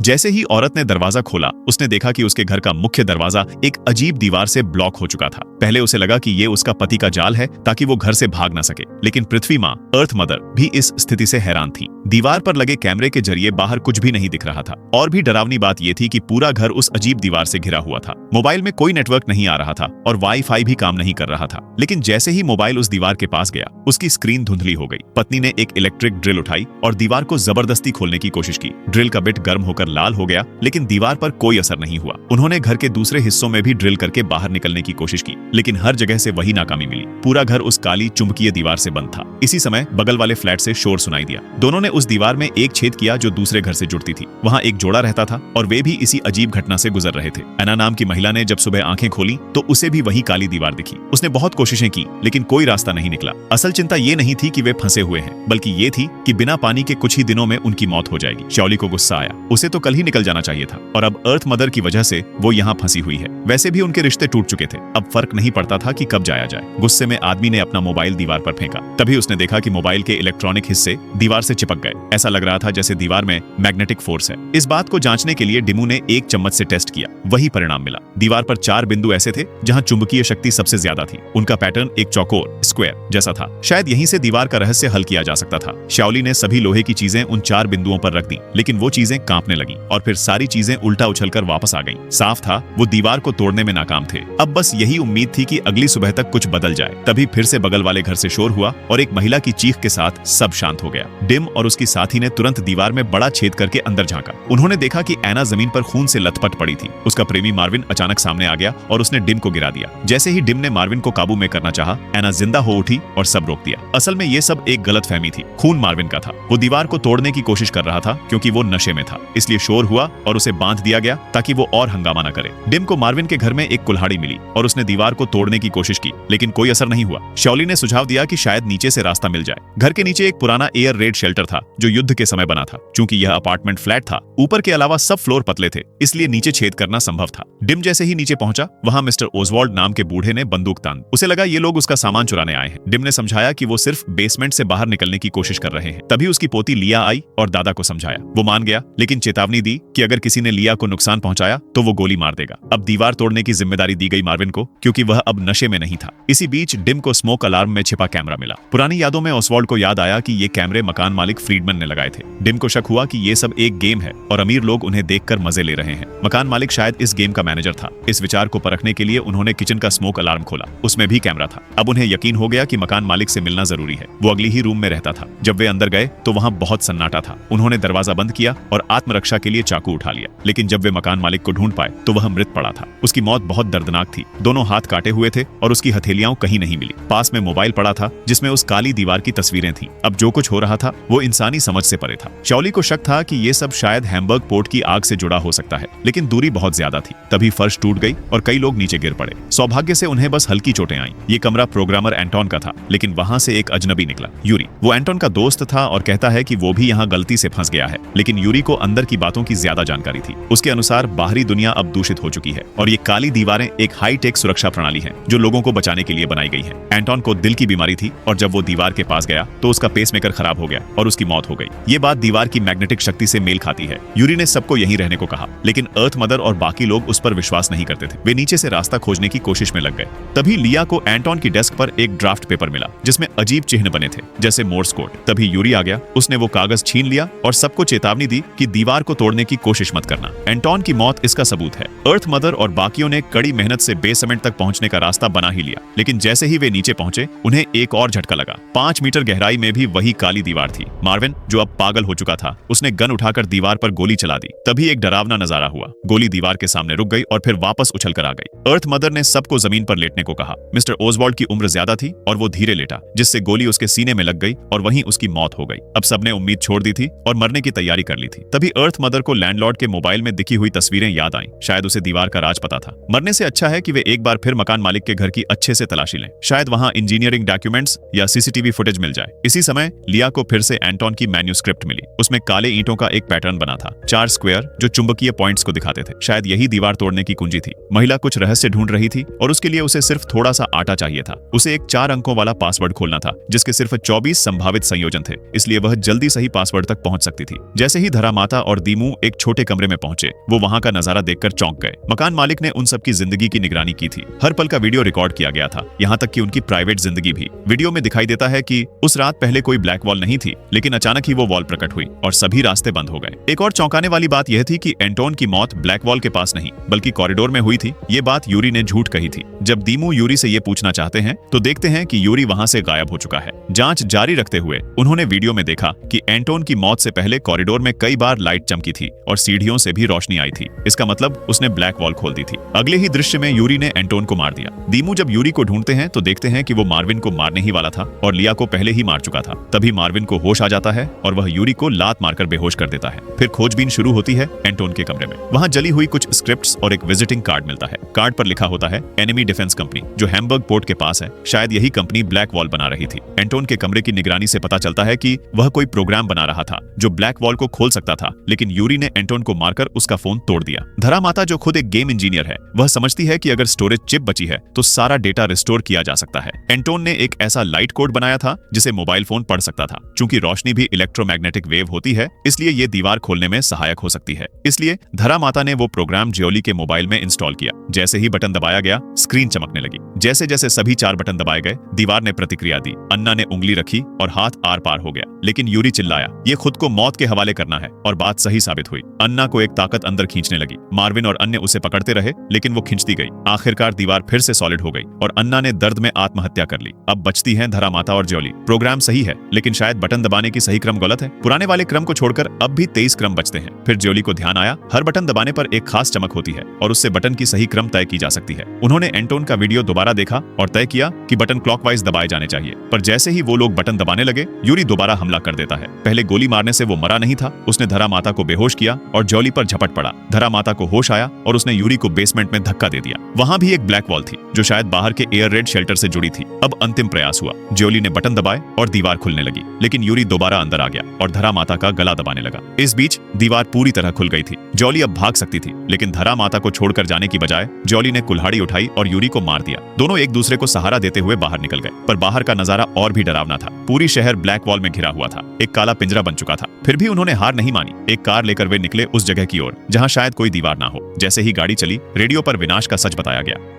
जैसे ही औरत ने दरवाजा खोला, उसने देखा कि उसके घर का मुख्य दरवाजा एक अजीब दीवार से ब्लॉक हो चुका था। पहले उसे लगा कि ये उसका पति का जाल है ताकि वो घर से भाग न सके, लेकिन पृथ्वी माँ अर्थ मदर भी इस स्थिति से हैरान थी। दीवार पर लगे कैमरे के जरिए बाहर कुछ भी नहीं दिख रहा था। और भी डरावनी बात यह थी कि पूरा घर उस अजीब दीवार से घिरा हुआ था। मोबाइल में कोई नेटवर्क नहीं आ रहा था और वाईफाई भी काम नहीं कर रहा था। लेकिन जैसे ही मोबाइल उस दीवार के पास गया, उसकी स्क्रीन धुंधली हो गई। पत्नी ने एक इलेक्ट्रिक ड्रिल उठाई और दीवार को जबरदस्ती खोलने की कोशिश की। ड्रिल का बिट गर्म होकर लाल हो गया, लेकिन दीवार पर कोई असर नहीं हुआ। उन्होंने घर के दूसरे हिस्सों में भी ड्रिल करके बाहर निकलने की कोशिश की, लेकिन हर जगह से वही नाकामी मिली। पूरा घर उस काली चुंबकीय दीवार से बंद था। इसी समय बगल वाले फ्लैट से शोर सुनाई दिया। दोनों ने उस दीवार में एक छेद किया जो दूसरे घर से जुड़ती थी। वहां एक जोड़ा रहता था और वे भी इसी अजीब घटना से गुजर रहे थे। एना नाम की महिला ने जब सुबह आंखें खोली तो उसे भी वही काली दीवार दिखी। उसने बहुत कोशिशें की, लेकिन कोई रास्ता नहीं निकला। असल चिंता ये नहीं थी कि वे फंसे हुए हैं, बल्कि ये थी कि बिना पानी के कुछ ही दिनों में उनकी मौत हो जाएगी। श्याओली को गुस्सा आया। उसे तो कल ही निकल जाना चाहिए था और अब अर्थ मदर की वजह से वो यहाँ फंसी हुई है। वैसे भी उनके रिश्ते टूट चुके थे, अब फर्क नहीं पड़ता था कि कब जाया जाए। गुस्से में आदमी ने अपना मोबाइल दीवार पर फेंका। तभी उसने देखा कि मोबाइल के इलेक्ट्रॉनिक हिस्से दीवार से चिपक गए। ऐसा लग रहा था जैसे दीवार में मैग्नेटिक फोर्स है। इस बात को जांचने के लिए डिमू ने एक चम्मच से टेस्ट किया। वही परिणाम मिला। दीवार पर 4 बिंदु ऐसे थे जहां चुंबकीय शक्ति सबसे ज्यादा थी। उनका पैटर्न एक चौकोर स्क्वायर जैसा था। शायद यहीं से दीवार का रहस्य हल किया जा सकता था। श्याओली ने सभी लोहे की चीजें उन 4 बिंदुओं पर रख दी, लेकिन वो चीजें कांपने लगी और फिर सारी चीजें उल्टा उछलकर वापस आ गईं। साफ था वो दीवार को तोड़ने में नाकाम थे। अब बस यही उम्मीद थी कि अगली सुबह तक कुछ बदल जाए। तभी फिर से बगल वाले घर से शोर हुआ और एक महिला की चीख के साथ सब शांत हो गया। डिम और उसकी साथी ने तुरंत दीवार में बड़ा छेद करके अंदर झांका। उन्होंने देखा कि एना जमीन पर खून से लथपथ पड़ी थी। उसका प्रेमी मार्विन अचानक सामने आ गया और उसने डिम को गिरा दिया। जैसे ही डिम ने मार्विन को काबू में करना चाहा, एना जिंदा हो उठी और सब रोक दिया। असल में ये सब एक गलतफहमी थी। खून मार्विन का था। वो दीवार को तोड़ने की कोशिश कर रहा था क्योंकि वो नशे में था, इसलिए शोर हुआ और उसे बांध दिया गया ताकि वो और हंगामा न करे। डिम को मार्विन के घर में एक कुल्हाड़ी मिली और उसने दीवार को तोड़ने की कोशिश की, लेकिन कोई असर नहीं हुआ। श्याओली ने सुझाव दिया कि शायद नीचे से रास्ता मिल जाए। घर के नीचे एक पुराना एयर रेड शेल्टर था जो युद्ध के समय बना था। चूंकि यह अपार्टमेंट फ्लैट था, ऊपर के अलावा सब फ्लोर पतले थे, इसलिए नीचे छेद करना संभव था। डिम जैसे ही नीचे पहुंचा, वहां मिस्टर ओजवाल्ड नाम के बूढ़े ने बंदूक तान। उसे लगा ये लोग उसका सामान चुराने आए हैं। डिम ने समझाया कि वो सिर्फ बेसमेंट से बाहर निकलने की कोशिश कर रहे हैं। तभी उसकी पोती लिया आई और दादा को समझाया। वो मान गया, लेकिन चेतावनी दी कि अगर किसी ने लिया को नुकसान पहुंचाया तो वो गोली मार देगा। अब दीवार तोड़ने की जिम्मेदारी दी गई मार्विन को, क्योंकि वह अब नशे में नहीं था। इसी बीच डिम को स्मोक अलार्म में छिपा कैमरा मिला। पुरानी यादों में ओसवाल्ड को याद आया कि ये कैमरे मकान मालिक फ्रीडमैन ने लगाए थे। डिम को शक हुआ कि ये सब एक गेम है और अमीर लोग उन्हें देखकर मजे ले रहे हैं। मकान मालिक शायद इस गेम का मैनेजर था। इस विचार को परखने के लिए उन्होंने किचन का स्मोक अलार्म खोला। उसमें भी कैमरा था। अब उन्हें यकीन हो गया कि मकान मालिक से मिलना जरूरी है। वो अगली ही रूम में रहता था। जब वे अंदर गए तो वहां बहुत सन्नाटा था। उन्होंने दरवाजा बंद किया और आत्मरक्षा के लिए चाकू उठा लिया, लेकिन जब वे मकान मालिक को ढूंढ पाए तो वह मृत पड़ा था। उसकी मौत बहुत दर्दनाक थी। दोनों हाथ काटे हुए थे और उसकी हथेलियां कहीं नहीं मिली। पास में मोबाइल पड़ा था जिसमें उस काली दीवार की तस्वीरें थीं। अब जो कुछ हो रहा था वो इंसानी समझ से परे था। श्याओली को शक था कि ये सब शायद हैम्बर्ग पोर्ट की आग से जुड़ा हो सकता है, लेकिन दूरी बहुत ज्यादा थी। तभी फर्श टूट गई और कई लोग नीचे गिर पड़े। सौभाग्य से उन्हें बस हल्की चोटें आईं। ये कमरा प्रोग्रामर एंटोन का था, लेकिन वहां से एक अजनबी निकला, यूरी। वो एंटोन का दोस्त था और कहता है कि वो भी यहाँ गलती से फंस गया है, लेकिन यूरी को अंदर की बातों की ज्यादा जानकारी थी। उसके अनुसार बाहरी दुनिया अब दूषित हो चुकी है और ये काली दीवारें एक हाई टेक सुरक्षा प्रणाली है जो लोगों को बचाने के लिए बनाई गई है। एंटोन को दिल की बीमारी थी और जब वो दीवार के पास गया तो उसका पेसमेकर खराब हो गया और उसकी मौत हो गई। ये बात दीवार की मैग्नेटिक शक्ति से मेल खाती है। यूरी ने सबको यहीं रहने को कहा, लेकिन अर्थ मदर और बाकी लोग उस पर विश्वास नहीं करते थे। वे नीचे से रास्ता खोजने की कोशिश में लग गए। तभी लिया को एंटोन की डेस्क पर एक ड्राफ्ट पेपर मिला जिसमें अजीब चिन्ह बने थे, जैसे मोर्स कोड। तभी यूरी आ गया। उसने वो कागज छीन लिया और सबको चेतावनी दी कि दीवार को तोड़ने की कोशिश मत करना। एंटोन की मौत इसका सबूत है। अर्थ मदर और बाकियों ने कड़ी मेहनत से बेसमेंट तक पहुंचने का रास्ता बना ही लिया, लेकिन जैसे ही वे नीचे पहुंचे उन्हें एक और झटका लगा। 5 मीटर गहराई में भी वही काली दीवार थी। मार्विन, जो अब पागल हो चुका था, उसने गन उठाकर दीवार पर गोली चला दी। तभी एक डरावना नजारा हुआ। गोली दीवार के सामने रुक गई और फिर वापस उछलकर आ गई। अर्थ मदर ने सबको जमीन पर लेटने को कहा। मिस्टर ओसवाल्ड की उम्र ज्यादा थी और वो धीरे लेटा, जिससे गोली उसके सीने में लग गई और वहीं उसकी मौत हो गई। अब सबने उम्मीद छोड़ दी थी और मरने की तैयारी कर ली थी। तभी अर्थ मदर को लैंडलॉर्ड के मोबाइल में दिखी हुई तस्वीरें याद आईं। शायद उसे दीवार का राज पता था। मरने से अच्छा है कि वे एक बार फिर मकान मालिक के घर की अच्छे से तलाशी लें। शायद वहां इंजीनियरिंग डॉक्यूमेंट्स या सीसीटीवी फुटेज मिल जाए। इसी समय लिया को फिर से एंटोन की मैन्यूस्क्रिप्ट मिली। उसमें काले ईंटों का एक पैटर्न बना था, 4 स्क्वायर जो चुंबकीय पॉइंट्स को दिखाते थे। शायद यही दीवार तोड़ने की कुंजी थी। महिला कुछ रहस्य ढूंढ रही थी और उसके लिए उसे सिर्फ थोड़ा सा आटा चाहिए था। उसे एक 4 अंकों वाला पासवर्ड खोलना था जिसके सिर्फ 24 संभावित संयोजन थे, इसलिए वह जल्दी सही पासवर्ड तक पहुंच सकती थी। जैसे ही धरा माता और दी दीमू एक छोटे कमरे में पहुंचे, वो वहां का नजारा देखकर चौंक गए। मकान मालिक ने उन सबकी जिंदगी की निगरानी की थी। हर पल का वीडियो रिकॉर्ड किया गया था, यहाँ तक कि उनकी प्राइवेट जिंदगी भी। वीडियो में दिखाई देता है कि उस रात पहले कोई ब्लैक वॉल नहीं थी, लेकिन अचानक ही वो वॉल प्रकट हुई और सभी रास्ते बंद हो गए। एक और चौंकाने वाली बात यह थी कि एंटोन की मौत ब्लैक वॉल के पास नहीं बल्कि कॉरिडोर में हुई थी। ये बात यूरी ने झूठ कही थी। जब दीमू यूरी से ये पूछना चाहते हैं तो देखते हैं कि यूरी वहां से गायब हो चुका है। जांच जारी रखते हुए उन्होंने वीडियो में देखा कि एंटोन की मौत से पहले कॉरिडोर में कई बार लाइट चमकी थी और सीढ़ियों से भी रोशनी आई थी। इसका मतलब उसने ब्लैक वॉल खोल दी थी। अगले ही दृश्य में यूरी ने एंटोन को मार दिया। दीमू जब यूरी को ढूंढते हैं तो देखते हैं कि वो मार्विन को मारने ही वाला था और लिया को पहले ही मार चुका था। तभी मार्विन को होश आ जाता है और वह यूरी को लात मारकर बेहोश कर देता है। फिर खोजबीन शुरू होती है एंटोन के कमरे में। वहां जली हुई कुछ स्क्रिप्ट्स और एक विजिटिंग कार्ड मिलता है। कार्ड पर लिखा होता है एनिमी डिफेंस कंपनी, जो हैम्बर्ग पोर्ट के पास है। शायद यही कंपनी ब्लैक वॉल बना रही थी। एंटोन के कमरे की निगरानी से पता चलता है कि वह कोई प्रोग्राम बना रहा था जो ब्लैक वॉल को खोल सकता था, लेकिन यूरी ने एंटोन को मारकर उसका फोन तोड़ दिया। धरा माता, जो खुद एक गेम इंजीनियर है, वह समझती है कि अगर स्टोरेज चिप बची है तो सारा डेटा रिस्टोर किया जा सकता है। एंटोन ने एक ऐसा लाइट कोड बनाया था जिसे मोबाइल फोन पढ़ सकता था। चूंकि रोशनी भी इलेक्ट्रोमैग्नेटिक वेव होती है, इसलिए ये दीवार खोलने में सहायक हो सकती है। इसलिए धरा माता ने वो प्रोग्राम जियोली के मोबाइल में इंस्टॉल किया। जैसे ही बटन दबाया गया, स्क्रीन चमकने लगी। जैसे जैसे सभी 4 बटन दबाए गए, दीवार ने प्रतिक्रिया दी। अन्ना ने उंगली रखी और हाथ आर पार हो गया, लेकिन यूरी चिल्लाया, ये खुद को मौत के हवाले करना है। और बात सही साबित हुई। अन्ना को एक ताकत अंदर खींचने लगी। मार्विन और अन्य उसे पकड़ते रहे, लेकिन वो खिंचती गई। आखिरकार दीवार फिर से सॉलिड हो गई और अन्ना ने दर्द में आत्महत्या कर ली। अब बचती हैं धरा माता और जियोली। प्रोग्राम सही है, लेकिन शायद बटन दबाने की सही क्रम गलत है। पुराने वाले क्रम को छोड़कर अब भी 23 क्रम बचते हैं। फिर जियोली को ध्यान आया, हर बटन दबाने पर एक खास चमक होती है और उससे बटन की सही क्रम तय की जा सकती है। उन्होंने एंटोन का वीडियो दोबारा देखा और तय किया कि बटन क्लॉकवाइज दबाए जाने चाहिए। पर जैसे ही वो लोग बटन दबाने लगे, यूरी दोबारा हमला कर देता है। पहले गोली मारने से वो मरा नहीं था। उसने धरा माता को बेहोश किया और जियोली पर झपट पड़ा। धरा माता को होश आया और उसने यूरी को बेसमेंट में धक्का दे दिया। वहां भी एक ब्लैक वॉल थी जो शायद बाहर के एयर रेड शेल्टर से जुड़ी थी। अब अंतिम प्रयास हुआ। जियोली ने बटन दबाए और दीवार खुलने लगी, लेकिन यूरी दोबारा अंदर आ गया और धरा माता का गला दबाने लगा। इस बीच दीवार पूरी तरह खुल गई थी। जियोली अब भाग सकती थी, लेकिन धरा माता को छोड़कर जाने की बजाय जियोली ने कुल्हाड़ी उठाई और यूरी को मार दिया। दोनों एक दूसरे को सहारा देते हुए बाहर निकल गए। पर बाहर का नजारा और भी डरावना था। पूरी शहर ब्लैक वॉल में घिरा हुआ था। एक काला पिंजरा बन चुका था। फिर भी उन्होंने हार नहीं मानी। एक कार लेकर वे निकले उस जगह की ओर जहां शायद कोई दीवार ना हो। जैसे ही गाड़ी चली, रेडियो पर विनाश का सच बताया गया।